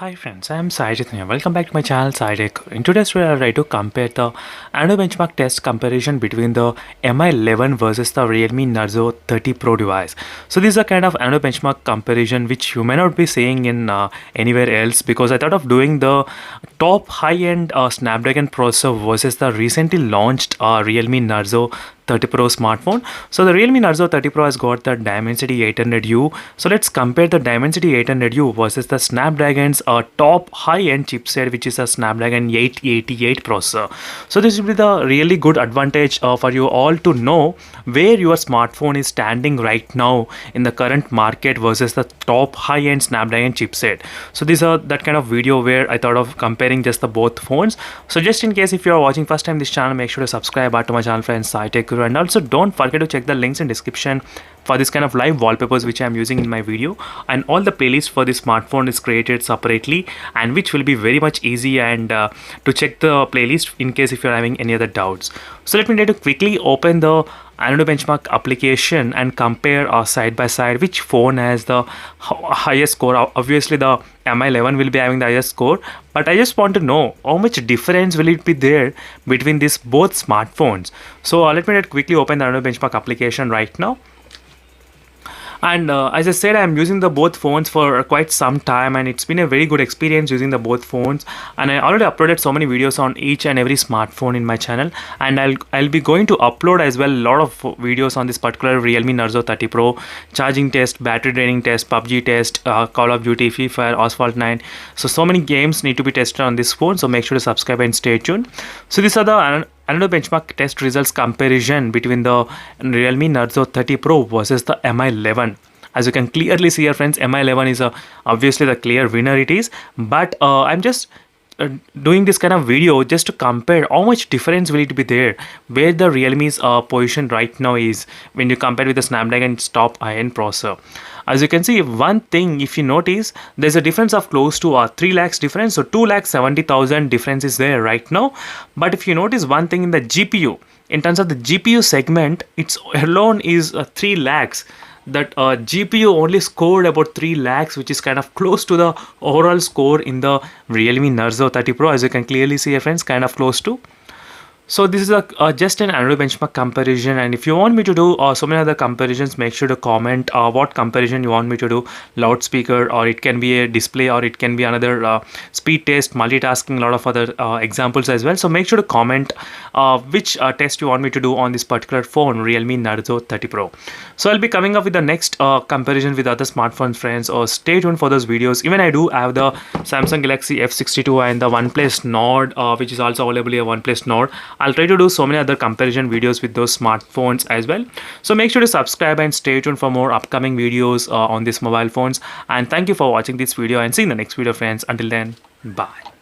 Hi friends, I am Sai Chaitanya. Welcome back to my channel Sai Tech. In today's video, I'll try to compare the annual benchmark test comparison between the Mi11 versus the Realme Narzo 30 Pro device. So this is a kind of annual benchmark comparison which you may not be seeing in anywhere else, because I thought of doing the top high-end Snapdragon processor versus the recently launched Realme Narzo 30 Pro smartphone. So the Realme Narzo 30 Pro has got the Dimensity 800U. So let's compare the Dimensity 800U versus the Snapdragon's top high-end chipset, which is a Snapdragon 888 processor. So this will be the really good advantage for you all to know where your smartphone is standing right now in the current market versus the top high-end Snapdragon chipset. So these are that kind of video where I thought of comparing just the both phones. So just in case if you are watching first time this channel, make sure to subscribe to my channel friends Sai Tech, and also don't forget to check the links in description for this kind of live wallpapers which I am using in my video, and all the playlist for this smartphone is created separately, and which will be very much easy and to check the playlist in case if you're having any other doubts. So let me try to quickly open the Antutu benchmark application and compare side by side which phone has the highest score. Obviously the Mi11 will be having the highest score, but I just want to know how much difference will it be there between these both smartphones. So let me quickly open the Antutu benchmark application right now. And as I said, I'm using the both phones for quite some time, and it's been a very good experience using the both phones. And I already uploaded so many videos on each and every smartphone in my channel, and I'll be going to upload as well a lot of videos on this particular Realme Narzo 30 Pro: charging test, battery draining test, PUBG test, Call of Duty, Free Fire, Asphalt 9. So many games need to be tested on this phone, so make sure to subscribe and stay tuned. So these are the another benchmark test results comparison between the Realme Narzo 30 Pro versus the Mi11. As you can clearly see here friends, Mi11 is obviously the clear winner it is, but I'm just doing this kind of video just to compare how much difference will it be there where the Realme's position right now is when you compare with the Snapdragon's top high-end processor. As you can see, one thing if you notice, there's a difference of close to 3 lakhs difference, so 2,70,000 difference is there right now. But if you notice one thing in the GPU, in terms of the GPU segment, it's alone is 3 lakhs. That GPU only scored about 3 lakhs, which is kind of close to the overall score in the Realme Narzo 30 Pro. As you can clearly see here friends, kind of close to. So this is just an Antutu benchmark comparison, and if you want me to do so many other comparisons, make sure to comment what comparison you want me to do. Loudspeaker, or it can be a display, or it can be another speed test, multitasking, a lot of other examples as well. So make sure to comment which test you want me to do on this particular phone, Realme Narzo 30 Pro. So I'll be coming up with the next comparison with other smartphones friends, or stay tuned for those videos. Even I do have the Samsung Galaxy F62 and the OnePlus Nord, which is also available a OnePlus Nord. I'll try to do so many other comparison videos with those smartphones as well. So make sure to subscribe and stay tuned for more upcoming videos on these mobile phones. And thank you for watching this video, and see you in the next video friends. Until then, bye.